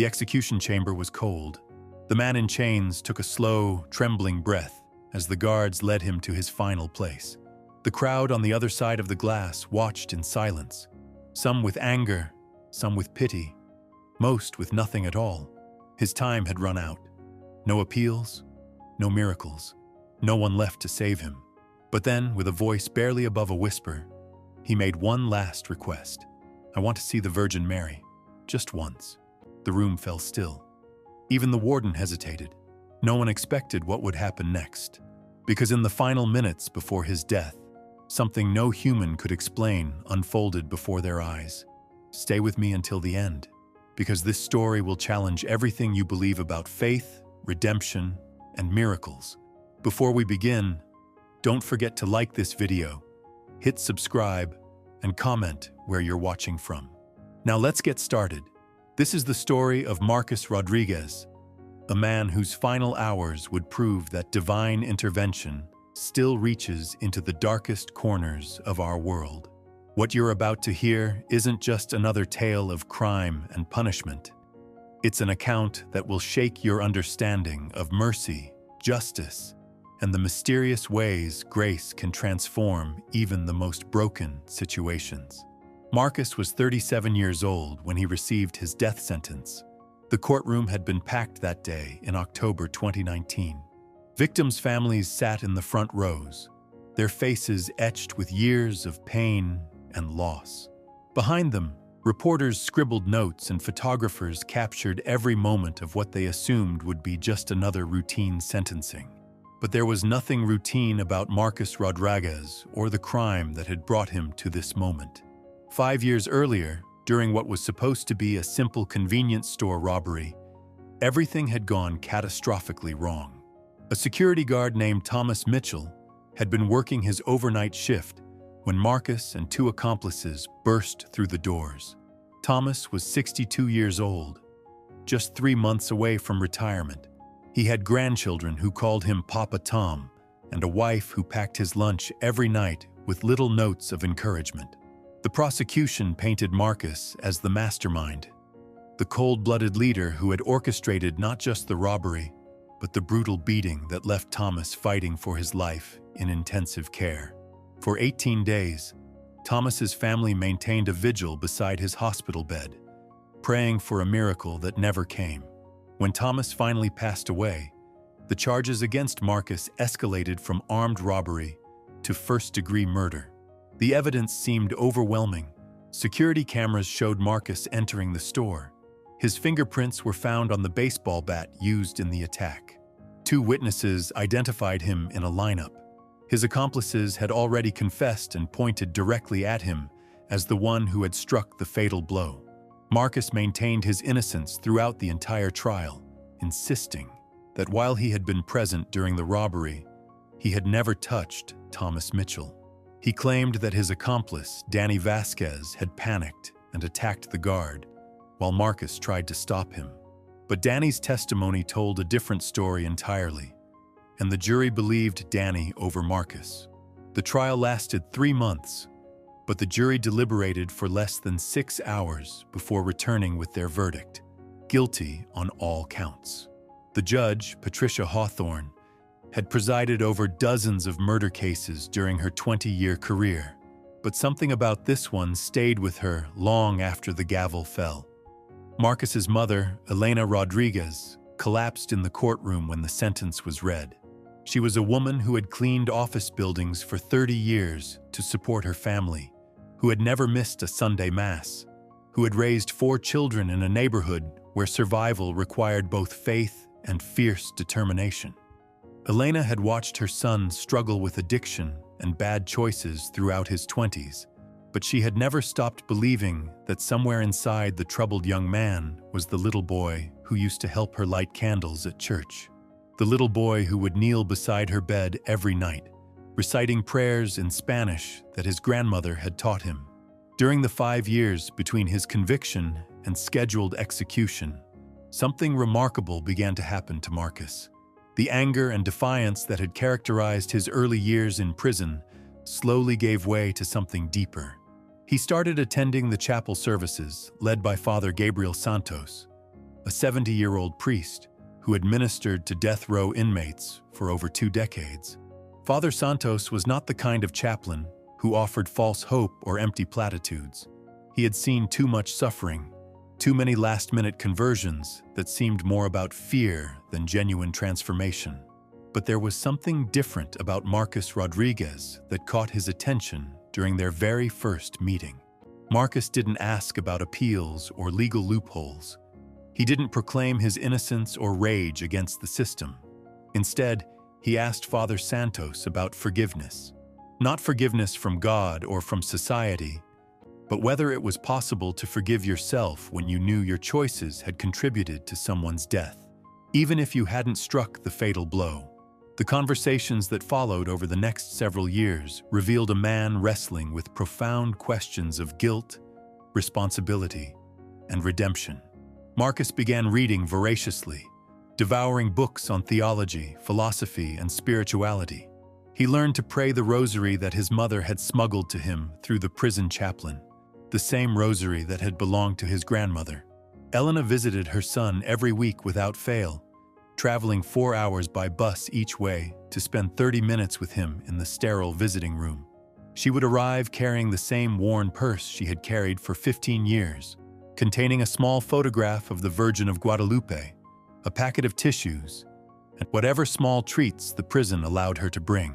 The execution chamber was cold. The man in chains took a slow, trembling breath as the guards led him to his final place. The crowd on the other side of the glass watched in silence, some with anger, some with pity, most with nothing at all. His time had run out. No appeals, no miracles, no one left to save him. But then, with a voice barely above a whisper, he made one last request. "I want to see the Virgin Mary, just once." The room fell still. Even the warden hesitated. No one expected what would happen next, because in the final minutes before his death, something no human could explain unfolded before their eyes. Stay with me until the end, because this story will challenge everything you believe about faith, redemption, and miracles. Before we begin, don't forget to like this video, hit subscribe, and comment where you're watching from. Now let's get started. This is the story of Marcos Rodriguez, a man whose final hours would prove that divine intervention still reaches into the darkest corners of our world. What you're about to hear isn't just another tale of crime and punishment. It's an account that will shake your understanding of mercy, justice, and the mysterious ways grace can transform even the most broken situations. Marcos was 37 years old when he received his death sentence. The courtroom had been packed that day in October 2019. Victims' families sat in the front rows, their faces etched with years of pain and loss. Behind them, reporters scribbled notes and photographers captured every moment of what they assumed would be just another routine sentencing. But there was nothing routine about Marcos Rodriguez or the crime that had brought him to this moment. 5 years earlier, during what was supposed to be a simple convenience store robbery, everything had gone catastrophically wrong. A security guard named Thomas Mitchell had been working his overnight shift when Marcos and two accomplices burst through the doors. Thomas was 62 years old, just 3 months away from retirement. He had grandchildren who called him Papa Tom and a wife who packed his lunch every night with little notes of encouragement. The prosecution painted Marcos as the mastermind, the cold-blooded leader who had orchestrated not just the robbery, but the brutal beating that left Thomas fighting for his life in intensive care. For 18 days, Thomas's family maintained a vigil beside his hospital bed, praying for a miracle that never came. When Thomas finally passed away, the charges against Marcos escalated from armed robbery to first-degree murder. The evidence seemed overwhelming. Security cameras showed Marcos entering the store. His fingerprints were found on the baseball bat used in the attack. 2 witnesses identified him in a lineup. His accomplices had already confessed and pointed directly at him as the one who had struck the fatal blow. Marcos maintained his innocence throughout the entire trial, insisting that while he had been present during the robbery, he had never touched Thomas Mitchell. He claimed that his accomplice, Danny Vasquez, had panicked and attacked the guard, while Marcos tried to stop him. But Danny's testimony told a different story entirely, and the jury believed Danny over Marcos. The trial lasted 3 months, but the jury deliberated for less than 6 hours before returning with their verdict: guilty on all counts. The judge, Patricia Hawthorne, had presided over dozens of murder cases during her 20-year career, but something about this one stayed with her long after the gavel fell. Marcos's mother, Elena Rodriguez, collapsed in the courtroom when the sentence was read. She was a woman who had cleaned office buildings for 30 years to support her family, who had never missed a Sunday Mass, who had raised 4 children in a neighborhood where survival required both faith and fierce determination. Elena had watched her son struggle with addiction and bad choices throughout his 20s, but she had never stopped believing that somewhere inside the troubled young man was the little boy who used to help her light candles at church. The little boy who would kneel beside her bed every night, reciting prayers in Spanish that his grandmother had taught him. During the 5 years between his conviction and scheduled execution, something remarkable began to happen to Marcos. The anger and defiance that had characterized his early years in prison slowly gave way to something deeper. He started attending the chapel services led by Father Gabriel Santos, a 70-year-old priest who had ministered to death row inmates for over 2 decades. Father Santos was not the kind of chaplain who offered false hope or empty platitudes. He had seen too much suffering, too many last-minute conversions that seemed more about fear than genuine transformation. But there was something different about Marcus Rodriguez that caught his attention during their very first meeting. Marcus didn't ask about appeals or legal loopholes. He didn't proclaim his innocence or rage against the system. Instead, he asked Father Santos about forgiveness. Not forgiveness from God or from society, but whether it was possible to forgive yourself when you knew your choices had contributed to someone's death, even if you hadn't struck the fatal blow. The conversations that followed over the next several years revealed a man wrestling with profound questions of guilt, responsibility, and redemption. Marcus began reading voraciously, devouring books on theology, philosophy, and spirituality. He learned to pray the rosary that his mother had smuggled to him through the prison chaplain, the same rosary that had belonged to his grandmother. Elena visited her son every week without fail, traveling 4 hours by bus each way to spend 30 minutes with him in the sterile visiting room. She would arrive carrying the same worn purse she had carried for 15 years, containing a small photograph of the Virgin of Guadalupe, a packet of tissues, and whatever small treats the prison allowed her to bring.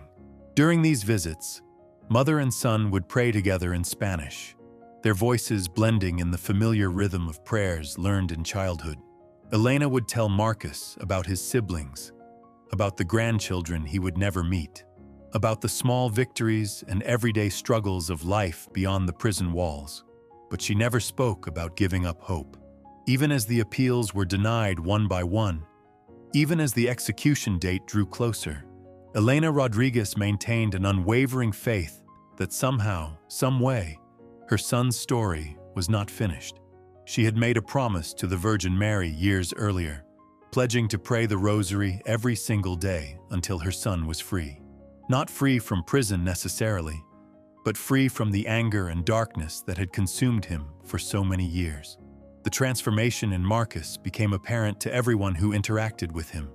During these visits, mother and son would pray together in Spanish, their voices blending in the familiar rhythm of prayers learned in childhood. Elena would tell Marcus about his siblings, about the grandchildren he would never meet, about the small victories and everyday struggles of life beyond the prison walls. But she never spoke about giving up hope. Even as the appeals were denied one by one, even as the execution date drew closer, Elena Rodriguez maintained an unwavering faith that somehow, some way, her son's story was not finished. She had made a promise to the Virgin Mary years earlier, pledging to pray the rosary every single day until her son was free. Not free from prison necessarily, but free from the anger and darkness that had consumed him for so many years. The transformation in Marcus became apparent to everyone who interacted with him.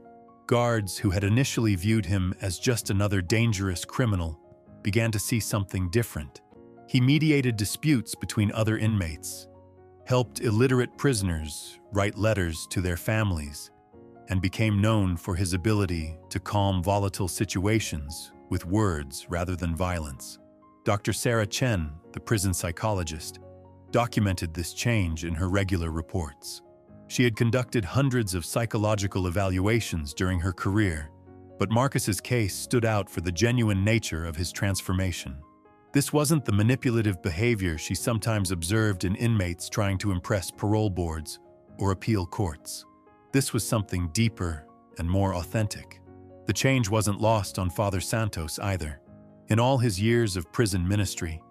Guards who had initially viewed him as just another dangerous criminal began to see something different. He mediated disputes between other inmates, helped illiterate prisoners write letters to their families, and became known for his ability to calm volatile situations with words rather than violence. Dr. Sarah Chen, the prison psychologist, documented this change in her regular reports. She had conducted hundreds of psychological evaluations during her career, but Marcus's case stood out for the genuine nature of his transformation. This wasn't the manipulative behavior she sometimes observed in inmates trying to impress parole boards or appeal courts. This was something deeper and more authentic. The change wasn't lost on Father Santos either. In all his years of prison ministry,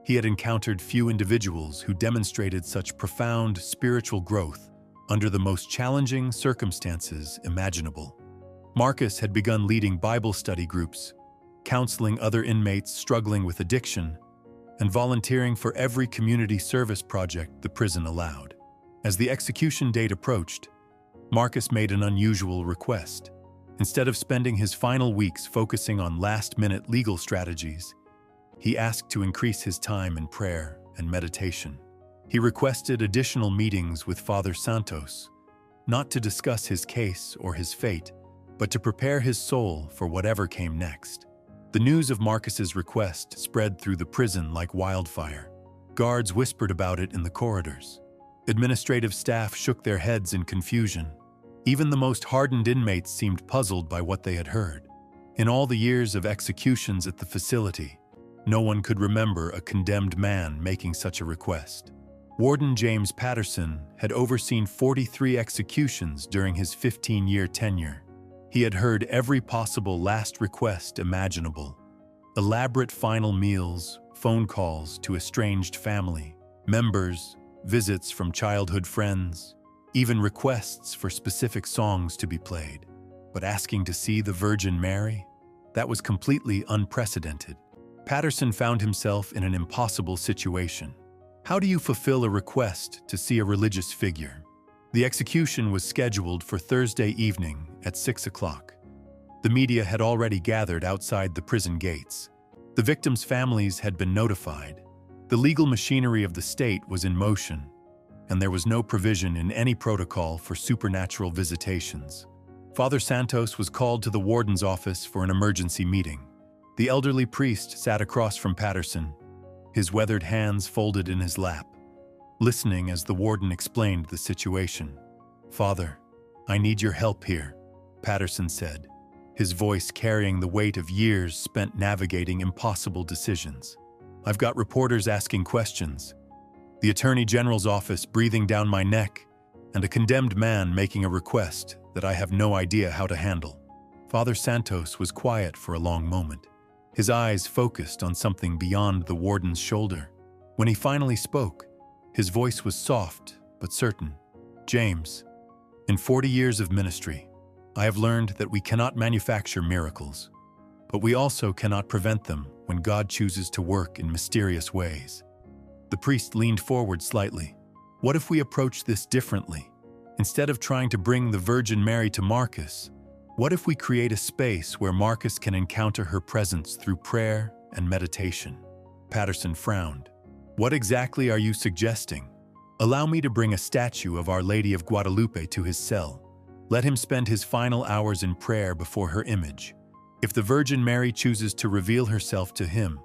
he had encountered few individuals who demonstrated such profound spiritual growth under the most challenging circumstances imaginable. Marcus had begun leading Bible study groups, counseling other inmates struggling with addiction, and volunteering for every community service project the prison allowed. As the execution date approached, Marcus made an unusual request. Instead of spending his final weeks focusing on last-minute legal strategies, he asked to increase his time in prayer and meditation. He requested additional meetings with Father Santos, not to discuss his case or his fate, but to prepare his soul for whatever came next. The news of Marcus's request spread through the prison like wildfire. Guards whispered about it in the corridors. Administrative staff shook their heads in confusion. Even the most hardened inmates seemed puzzled by what they had heard. In all the years of executions at the facility, no one could remember a condemned man making such a request. Warden James Patterson had overseen 43 executions during his 15-year tenure. He had heard every possible last request imaginable: elaborate final meals, phone calls to estranged family members, visits from childhood friends, even requests for specific songs to be played. But asking to see the Virgin Mary? That was completely unprecedented. Patterson found himself in an impossible situation. How do you fulfill a request to see a religious figure? The execution was scheduled for Thursday evening at 6 o'clock. The media had already gathered outside the prison gates. The victims' families had been notified. The legal machinery of the state was in motion, and there was no provision in any protocol for supernatural visitations. Father Santos was called to the warden's office for an emergency meeting. The elderly priest sat across from Patterson, his weathered hands folded in his lap, listening as the warden explained the situation. "Father, I need your help here," Patterson said, his voice carrying the weight of years spent navigating impossible decisions. "I've got reporters asking questions, the Attorney General's office breathing down my neck, and a condemned man making a request that I have no idea how to handle." Father Santos was quiet for a long moment, his eyes focused on something beyond the warden's shoulder. When he finally spoke, his voice was soft but certain. "James, in 40 years of ministry, I have learned that we cannot manufacture miracles, but we also cannot prevent them when God chooses to work in mysterious ways." The priest leaned forward slightly. "What if we approach this differently? Instead of trying to bring the Virgin Mary to Marcus, what if we create a space where Marcus can encounter her presence through prayer and meditation?" Patterson frowned. "What exactly are you suggesting?" "Allow me to bring a statue of Our Lady of Guadalupe to his cell. Let him spend his final hours in prayer before her image. If the Virgin Mary chooses to reveal herself to him,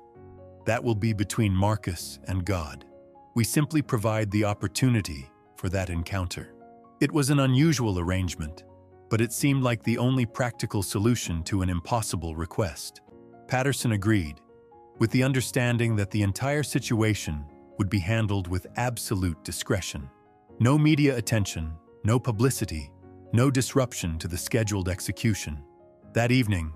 that will be between Marcus and God. We simply provide the opportunity for that encounter." It was an unusual arrangement, but it seemed like the only practical solution to an impossible request. Patterson agreed, with the understanding that the entire situation would be handled with absolute discretion. No media attention, no publicity, no disruption to the scheduled execution. That evening,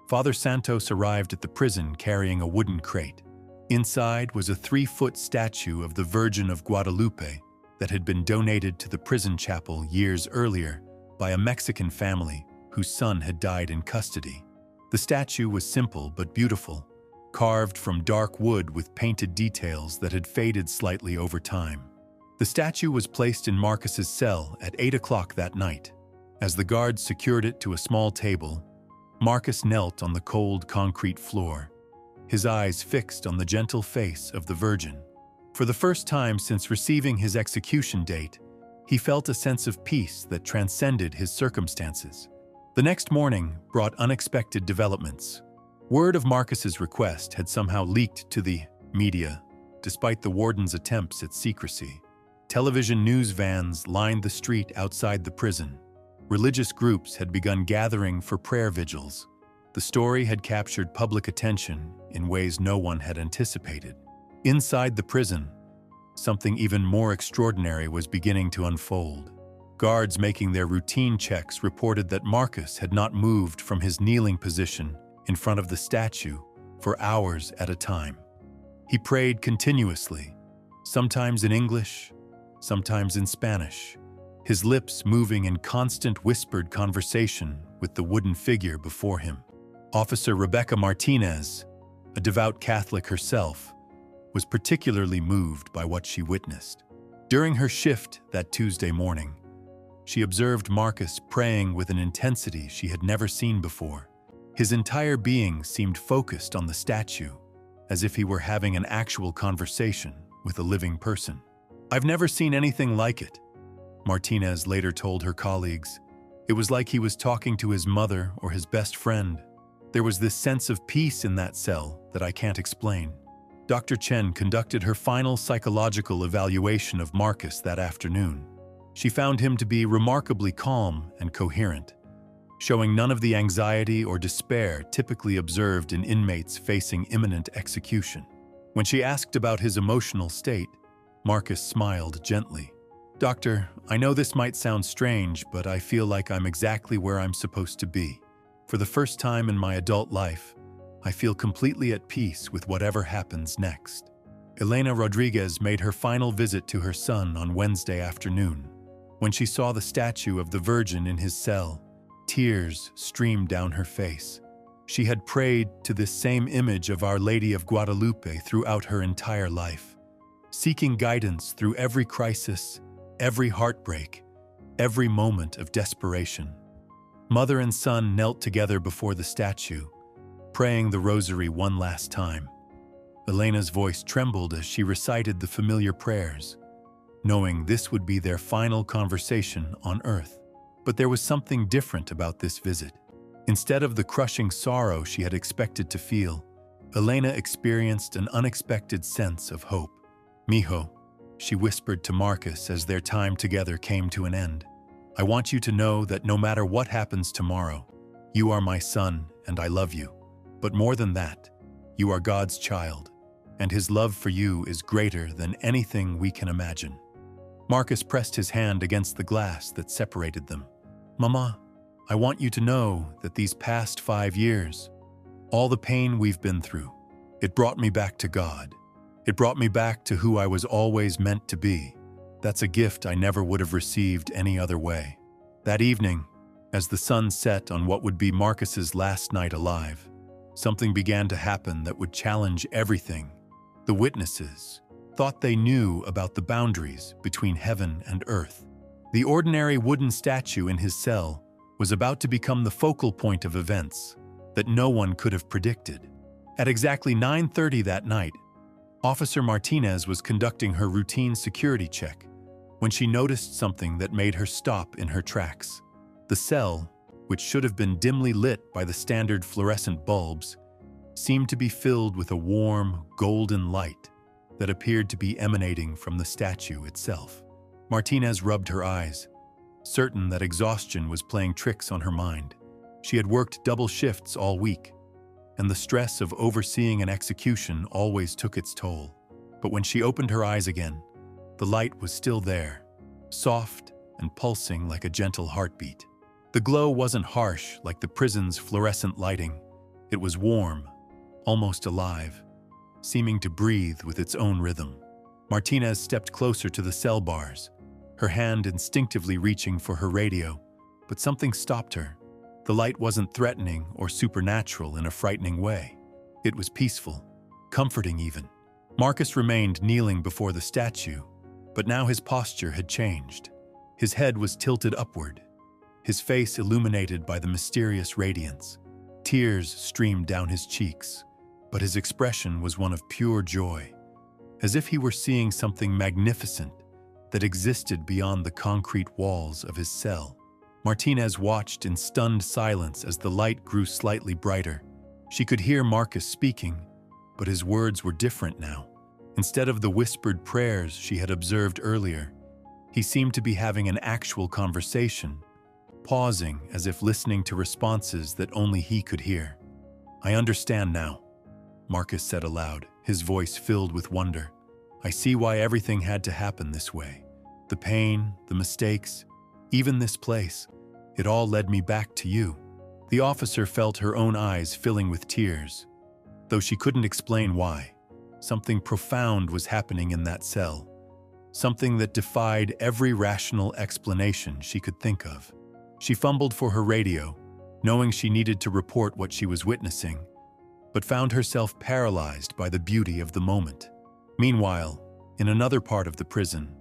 Father Santos arrived at the prison carrying a wooden crate. Inside was a 3-foot statue of the Virgin of Guadalupe that had been donated to the prison chapel years earlier by a Mexican family whose son had died in custody. The statue was simple but beautiful, carved from dark wood with painted details that had faded slightly over time. The statue was placed in Marcus's cell at 8 o'clock that night. As the guards secured it to a small table, Marcus knelt on the cold concrete floor, his eyes fixed on the gentle face of the Virgin. For the first time since receiving his execution date, he felt a sense of peace that transcended his circumstances. The next morning brought unexpected developments. Word of Marcus's request had somehow leaked to the media, despite the warden's attempts at secrecy. Television news vans lined the street outside the prison. Religious groups had begun gathering for prayer vigils. The story had captured public attention in ways no one had anticipated. Inside the prison, something even more extraordinary was beginning to unfold. Guards making their routine checks reported that Marcus had not moved from his kneeling position in front of the statue for hours at a time. He prayed continuously, sometimes in English, sometimes in Spanish, his lips moving in constant whispered conversation with the wooden figure before him. Officer Rebecca Martinez, a devout Catholic herself, was particularly moved by what she witnessed. During her shift that Tuesday morning, she observed Marcus praying with an intensity she had never seen before. His entire being seemed focused on the statue, as if he were having an actual conversation with a living person. "I've never seen anything like it," Martinez later told her colleagues. "It was like he was talking to his mother or his best friend. There was this sense of peace in that cell that I can't explain." Dr. Chen conducted her final psychological evaluation of Marcus that afternoon. She found him to be remarkably calm and coherent, showing none of the anxiety or despair typically observed in inmates facing imminent execution. When she asked about his emotional state, Marcus smiled gently. "Doctor, I know this might sound strange, but I feel like I'm exactly where I'm supposed to be. For the first time in my adult life, I feel completely at peace with whatever happens next." Elena Rodriguez made her final visit to her son on Wednesday afternoon. When she saw the statue of the Virgin in his cell, tears streamed down her face. She had prayed to this same image of Our Lady of Guadalupe throughout her entire life, seeking guidance through every crisis, every heartbreak, every moment of desperation. Mother and son knelt together before the statue, praying the rosary one last time. Elena's voice trembled as she recited the familiar prayers, knowing this would be their final conversation on earth. But there was something different about this visit. Instead of the crushing sorrow she had expected to feel, Elena experienced an unexpected sense of hope. "Mijo," she whispered to Marcus as their time together came to an end, "I want you to know that no matter what happens tomorrow, you are my son and I love you. But more than that, you are God's child, and His love for you is greater than anything we can imagine." Marcus pressed his hand against the glass that separated them. "Mama, I want you to know that these past 5 years, all the pain we've been through, it brought me back to God. It brought me back to who I was always meant to be. That's a gift I never would have received any other way." That evening, as the sun set on what would be Marcus's last night alive, something began to happen that would challenge everything. The witnesses thought they knew about the boundaries between heaven and earth. The ordinary wooden statue in his cell was about to become the focal point of events that no one could have predicted. At exactly 9:30 that night, Officer Martinez was conducting her routine security check when she noticed something that made her stop in her tracks. The cell, which should have been dimly lit by the standard fluorescent bulbs, seemed to be filled with a warm, golden light that appeared to be emanating from the statue itself. Martinez rubbed her eyes, certain that exhaustion was playing tricks on her mind. She had worked double shifts all week, and the stress of overseeing an execution always took its toll. But when she opened her eyes again, the light was still there, soft and pulsing like a gentle heartbeat. The glow wasn't harsh like the prison's fluorescent lighting. It was warm, almost alive, seeming to breathe with its own rhythm. Martinez stepped closer to the cell bars, her hand instinctively reaching for her radio, but something stopped her. The light wasn't threatening or supernatural in a frightening way. It was peaceful, comforting even. Marcus remained kneeling before the statue, but now his posture had changed. His head was tilted upward, his face illuminated by the mysterious radiance. Tears streamed down his cheeks, but his expression was one of pure joy, as if he were seeing something magnificent that existed beyond the concrete walls of his cell. Martinez watched in stunned silence as the light grew slightly brighter. She could hear Marcus speaking, but his words were different now. Instead of the whispered prayers she had observed earlier, he seemed to be having an actual conversation, pausing as if listening to responses that only he could hear. "I understand now," Marcus said aloud, his voice filled with wonder. "I see why everything had to happen this way. The pain, the mistakes, even this place, it all led me back to you." The officer felt her own eyes filling with tears. Though she couldn't explain why, something profound was happening in that cell, something that defied every rational explanation she could think of. She fumbled for her radio, knowing she needed to report what she was witnessing, but found herself paralyzed by the beauty of the moment. Meanwhile, in another part of the prison,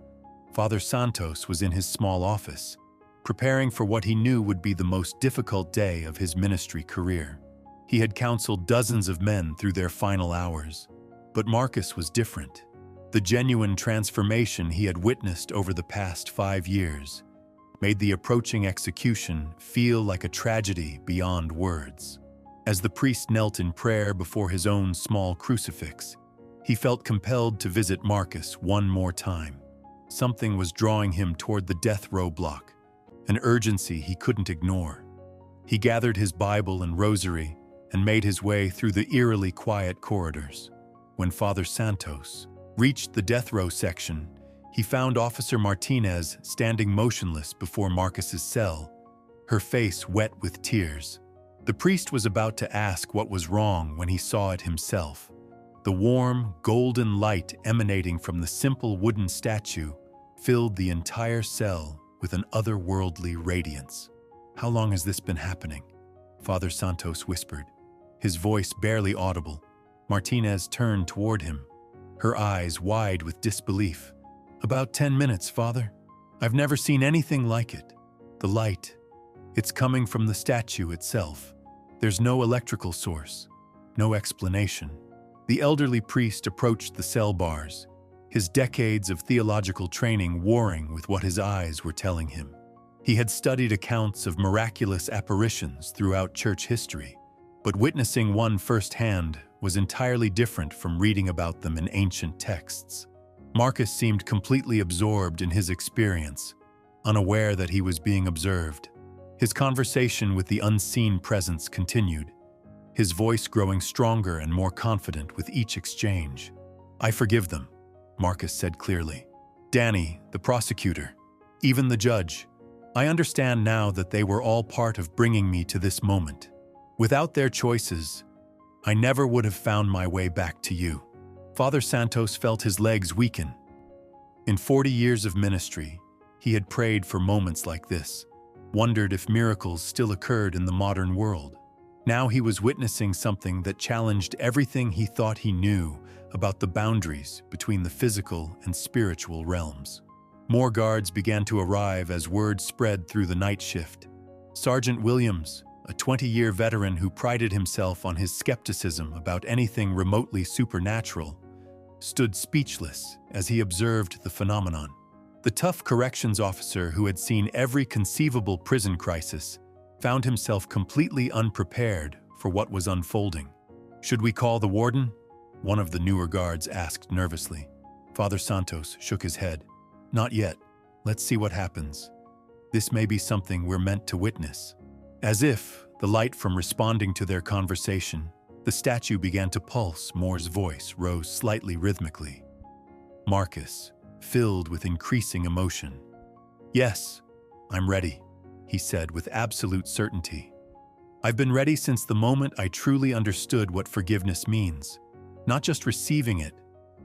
Father Santos was in his small office, preparing for what he knew would be the most difficult day of his ministry career. He had counseled dozens of men through their final hours, but Marcus was different. The genuine transformation he had witnessed over the past 5 years made the approaching execution feel like a tragedy beyond words. As the priest knelt in prayer before his own small crucifix, he felt compelled to visit Marcus one more time. Something was drawing him toward the death row block, an urgency he couldn't ignore. He gathered his Bible and rosary and made his way through the eerily quiet corridors. When Father Santos reached the death row section, he found Officer Martinez standing motionless before Marcus's cell, her face wet with tears. The priest was about to ask what was wrong when he saw it himself. The warm, golden light emanating from the simple wooden statue filled the entire cell with an otherworldly radiance. "How long has this been happening?" Father Santos whispered, his voice barely audible. Martinez turned toward him, her eyes wide with disbelief. "About 10 minutes, Father." I've never seen anything like it. The light, it's coming from the statue itself. There's no electrical source, no explanation. The elderly priest approached the cell bars, his decades of theological training warring with what his eyes were telling him. He had studied accounts of miraculous apparitions throughout church history, but witnessing one firsthand was entirely different from reading about them in ancient texts. Marcus seemed completely absorbed in his experience, unaware that he was being observed. His conversation with the unseen presence continued, his voice growing stronger and more confident with each exchange. "I forgive them," Marcus said clearly. "Danny, the prosecutor, even the judge. I understand now that they were all part of bringing me to this moment. Without their choices, I never would have found my way back to you." Father Santos felt his legs weaken. In 40 years of ministry, he had prayed for moments like this, wondered if miracles still occurred in the modern world. Now he was witnessing something that challenged everything he thought he knew about the boundaries between the physical and spiritual realms. More guards began to arrive as word spread through the night shift. Sergeant Williams, a 20-year veteran who prided himself on his skepticism about anything remotely supernatural, stood speechless as he observed the phenomenon. The tough corrections officer who had seen every conceivable prison crisis found himself completely unprepared for what was unfolding. "Should we call the warden?" one of the newer guards asked nervously. Father Santos shook his head. "Not yet. Let's see what happens. This may be something we're meant to witness." As if, the light from responding to their conversation, the statue began to pulse. Moore's voice rose slightly rhythmically. Marcus, filled with increasing emotion. "Yes, I'm ready," he said with absolute certainty. "I've been ready since the moment I truly understood what forgiveness means. Not just receiving it,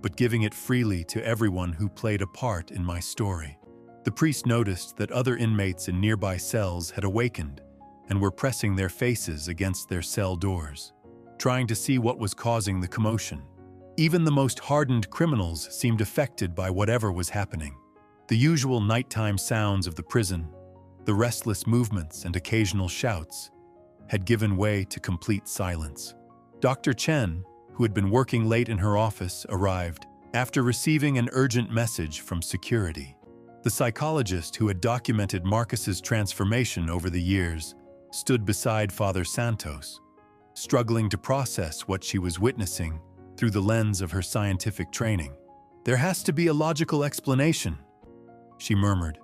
but giving it freely to everyone who played a part in my story." The priest noticed that other inmates in nearby cells had awakened and were pressing their faces against their cell doors, trying to see what was causing the commotion. Even the most hardened criminals seemed affected by whatever was happening. The usual nighttime sounds of the prison, the restless movements and occasional shouts, had given way to complete silence. Dr. Chen, who had been working late in her office, arrived after receiving an urgent message from security. The psychologist who had documented Marcus's transformation over the years stood beside Father Santos, struggling to process what she was witnessing through the lens of her scientific training. "There has to be a logical explanation," she murmured,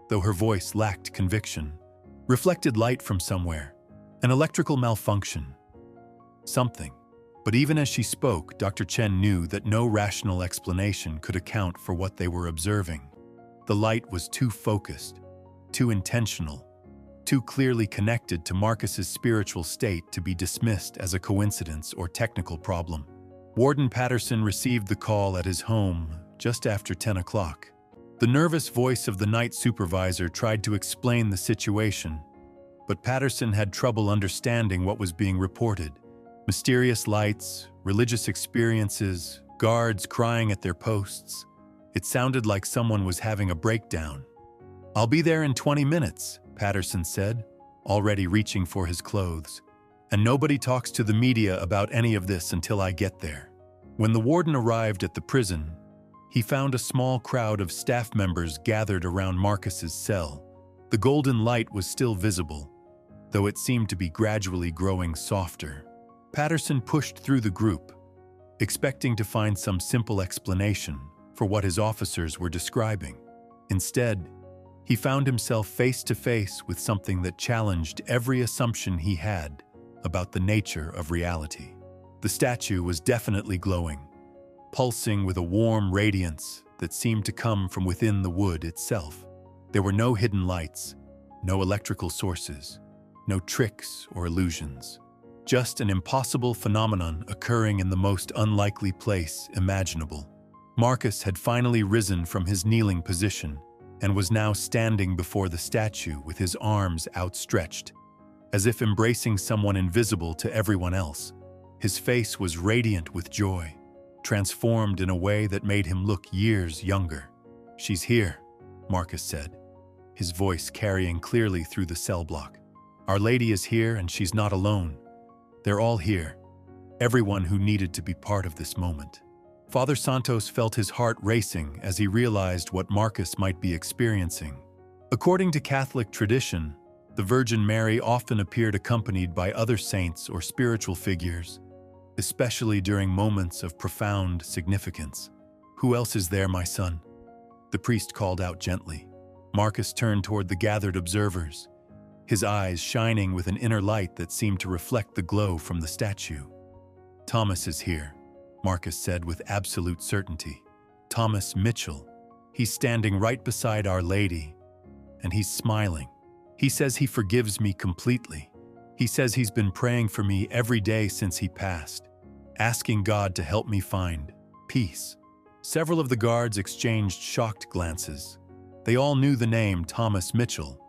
though her voice lacked conviction. "Reflected light from somewhere. An electrical malfunction. Something." But even as she spoke, Dr. Chen knew that no rational explanation could account for what they were observing. The light was too focused, too intentional, too clearly connected to Marcus's spiritual state to be dismissed as a coincidence or technical problem. Warden Patterson received the call at his home just after 10 o'clock. The nervous voice of the night supervisor tried to explain the situation, but Patterson had trouble understanding what was being reported. Mysterious lights, religious experiences, guards crying at their posts. It sounded like someone was having a breakdown. "I'll be there in 20 minutes, Patterson said, already reaching for his clothes. "And nobody talks to the media about any of this until I get there." When the warden arrived at the prison, he found a small crowd of staff members gathered around Marcus's cell. The golden light was still visible, though it seemed to be gradually growing softer. Patterson pushed through the group, expecting to find some simple explanation for what his officers were describing. Instead, he found himself face to face with something that challenged every assumption he had about the nature of reality. The statue was definitely glowing, pulsing with a warm radiance that seemed to come from within the wood itself. There were no hidden lights, no electrical sources, no tricks or illusions. Just an impossible phenomenon occurring in the most unlikely place imaginable. Marcus had finally risen from his kneeling position and was now standing before the statue with his arms outstretched, as if embracing someone invisible to everyone else. His face was radiant with joy, transformed in a way that made him look years younger. "She's here," Marcus said, his voice carrying clearly through the cell block. "Our Lady is here and she's not alone. They're all here. Everyone who needed to be part of this moment." Father Santos felt his heart racing as he realized what Marcus might be experiencing. According to Catholic tradition, the Virgin Mary often appeared accompanied by other saints or spiritual figures, especially during moments of profound significance. "Who else is there, my son?" the priest called out gently. Marcus turned toward the gathered observers, his eyes shining with an inner light that seemed to reflect the glow from the statue. "Thomas is here," Marcus said with absolute certainty. "Thomas Mitchell. He's standing right beside Our Lady, and he's smiling. He says he forgives me completely. He says he's been praying for me every day since he passed, asking God to help me find peace." Several of the guards exchanged shocked glances. They all knew the name Thomas Mitchell,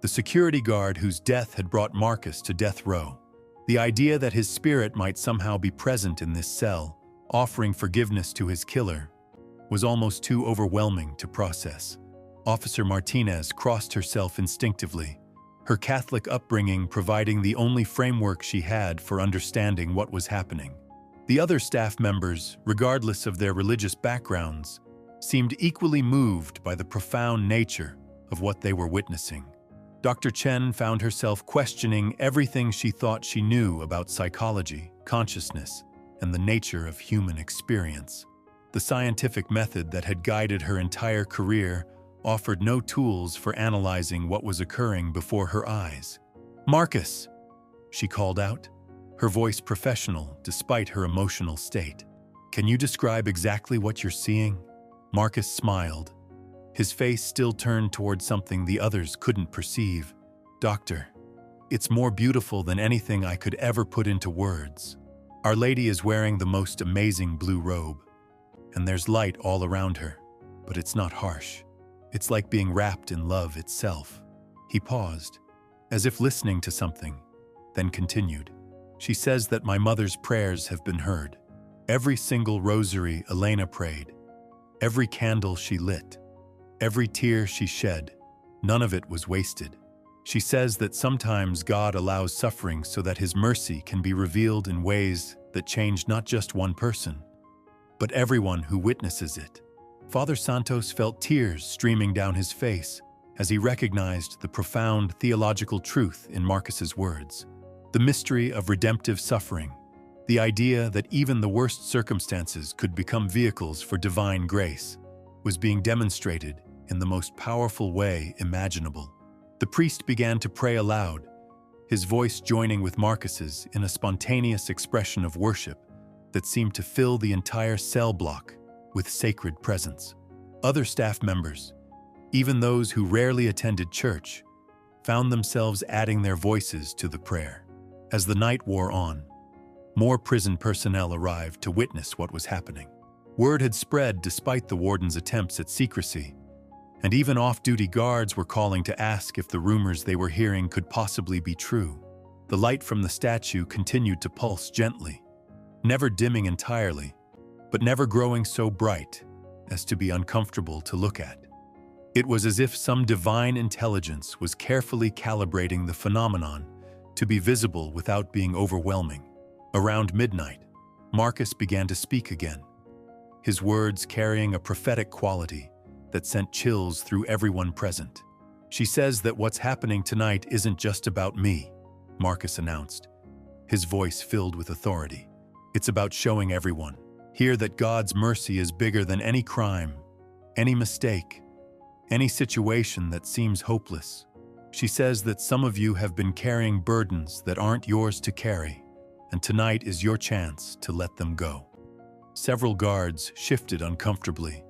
the security guard whose death had brought Marcus to death row. The idea that his spirit might somehow be present in this cell, offering forgiveness to his killer, was almost too overwhelming to process. Officer Martinez crossed herself instinctively, her Catholic upbringing providing the only framework she had for understanding what was happening. The other staff members, regardless of their religious backgrounds, seemed equally moved by the profound nature of what they were witnessing. Dr. Chen found herself questioning everything she thought she knew about psychology, consciousness, and the nature of human experience. The scientific method that had guided her entire career offered no tools for analyzing what was occurring before her eyes. "Marcus!" she called out, her voice professional despite her emotional state. "Can you describe exactly what you're seeing?" Marcus smiled, his face still turned toward something the others couldn't perceive. "Doctor, it's more beautiful than anything I could ever put into words. Our Lady is wearing the most amazing blue robe, and there's light all around her, but it's not harsh. It's like being wrapped in love itself." He paused, as if listening to something, then continued. "She says that my mother's prayers have been heard. Every single rosary Elena prayed, every candle she lit, every tear she shed, none of it was wasted. She says that sometimes God allows suffering so that His mercy can be revealed in ways that change not just one person, but everyone who witnesses it." Father Santos felt tears streaming down his face as he recognized the profound theological truth in Marcus's words. The mystery of redemptive suffering, the idea that even the worst circumstances could become vehicles for divine grace, was being demonstrated in the most powerful way imaginable. The priest began to pray aloud, his voice joining with Marcus's in a spontaneous expression of worship that seemed to fill the entire cell block with sacred presence. Other staff members, even those who rarely attended church, found themselves adding their voices to the prayer. As the night wore on, more prison personnel arrived to witness what was happening. Word had spread despite the warden's attempts at secrecy, and even off-duty guards were calling to ask if the rumors they were hearing could possibly be true. The light from the statue continued to pulse gently, never dimming entirely, but never growing so bright as to be uncomfortable to look at. It was as if some divine intelligence was carefully calibrating the phenomenon to be visible without being overwhelming. Around midnight, Marcus began to speak again, his words carrying a prophetic quality that sent chills through everyone present. "She says that what's happening tonight isn't just about me," Marcus announced, his voice filled with authority. "It's about showing everyone here that God's mercy is bigger than any crime, any mistake, any situation that seems hopeless. She says that some of you have been carrying burdens that aren't yours to carry, and tonight is your chance to let them go." Several guards shifted uncomfortably,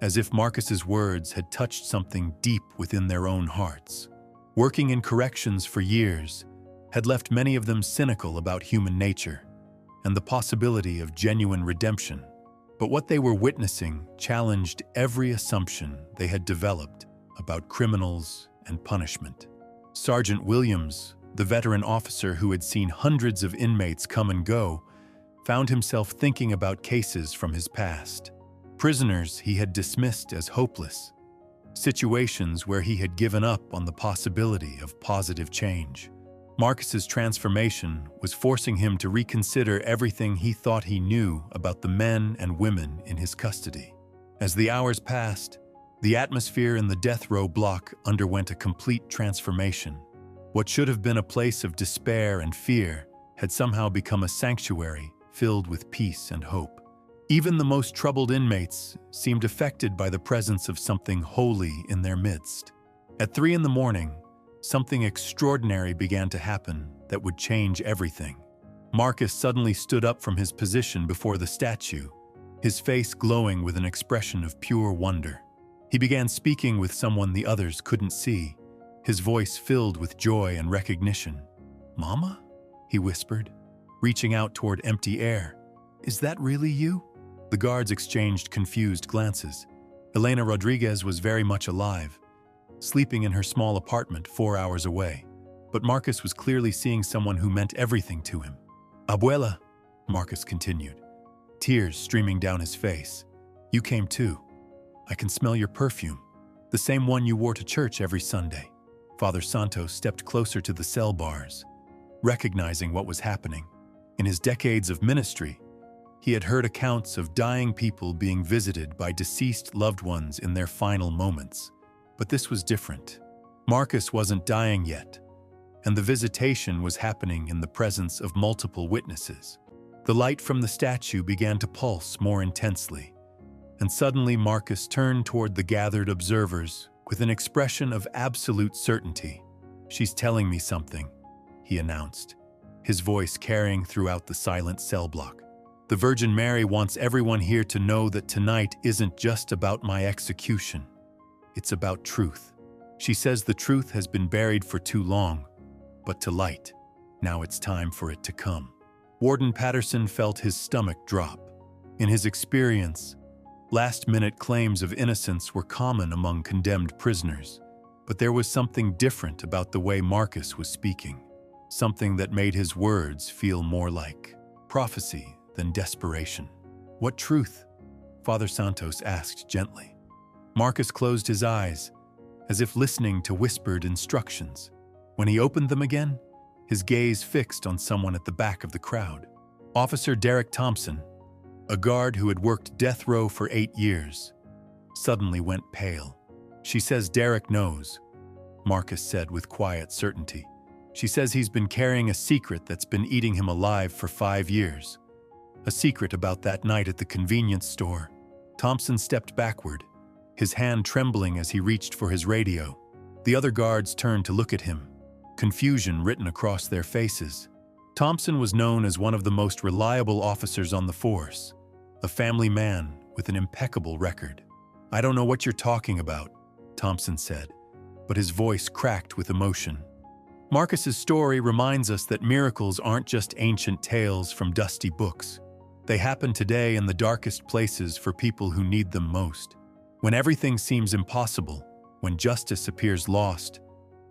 as if Marcus's words had touched something deep within their own hearts. Working in corrections for years had left many of them cynical about human nature and the possibility of genuine redemption. But what they were witnessing challenged every assumption they had developed about criminals and punishment. Sergeant Williams, the veteran officer who had seen hundreds of inmates come and go, found himself thinking about cases from his past. Prisoners he had dismissed as hopeless, situations where he had given up on the possibility of positive change. Marcus's transformation was forcing him to reconsider everything he thought he knew about the men and women in his custody. As the hours passed, the atmosphere in the death row block underwent a complete transformation. What should have been a place of despair and fear had somehow become a sanctuary filled with peace and hope. Even the most troubled inmates seemed affected by the presence of something holy in their midst. At 3 a.m, something extraordinary began to happen that would change everything. Marcus suddenly stood up from his position before the statue, his face glowing with an expression of pure wonder. He began speaking with someone the others couldn't see, his voice filled with joy and recognition. "Mama?" he whispered, reaching out toward empty air. "Is that really you?" The guards exchanged confused glances. Elena Rodriguez was very much alive, sleeping in her small apartment 4 hours away. But Marcus was clearly seeing someone who meant everything to him. "Abuela," Marcus continued, tears streaming down his face. "You came too. I can smell your perfume, the same one you wore to church every Sunday." Father Santos stepped closer to the cell bars, recognizing what was happening. In his decades of ministry, he had heard accounts of dying people being visited by deceased loved ones in their final moments. But this was different. Marcus wasn't dying yet, and the visitation was happening in the presence of multiple witnesses. The light from the statue began to pulse more intensely, and suddenly Marcus turned toward the gathered observers with an expression of absolute certainty. "She's telling me something," he announced, his voice carrying throughout the silent cell block. "The Virgin Mary wants everyone here to know that tonight isn't just about my execution. It's about truth. She says the truth has been buried for too long, but to light, now it's time for it to come." Warden Patterson felt his stomach drop. In his experience, last-minute claims of innocence were common among condemned prisoners, but there was something different about the way Marcus was speaking, something that made his words feel more like prophecy than desperation. "What truth?" Father Santos asked gently. Marcus closed his eyes, as if listening to whispered instructions. When he opened them again, his gaze fixed on someone at the back of the crowd. Officer Derek Thompson, a guard who had worked death row for 8 years, suddenly went pale. "She says Derek knows," Marcus said with quiet certainty. "She says he's been carrying a secret that's been eating him alive for 5 years. A secret about that night at the convenience store." Thompson stepped backward, his hand trembling as he reached for his radio. The other guards turned to look at him, confusion written across their faces. Thompson was known as one of the most reliable officers on the force, a family man with an impeccable record. "I don't know what you're talking about," Thompson said, but his voice cracked with emotion. Marcus's story reminds us that miracles aren't just ancient tales from dusty books. They happen today in the darkest places for people who need them most. When everything seems impossible, when justice appears lost,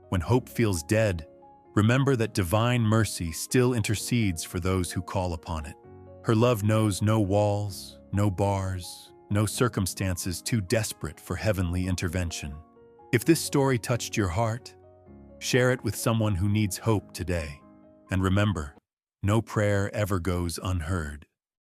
when hope feels dead, remember that divine mercy still intercedes for those who call upon it. Her love knows no walls, no bars, no circumstances too desperate for heavenly intervention. If this story touched your heart, share it with someone who needs hope today. And remember, no prayer ever goes unheard.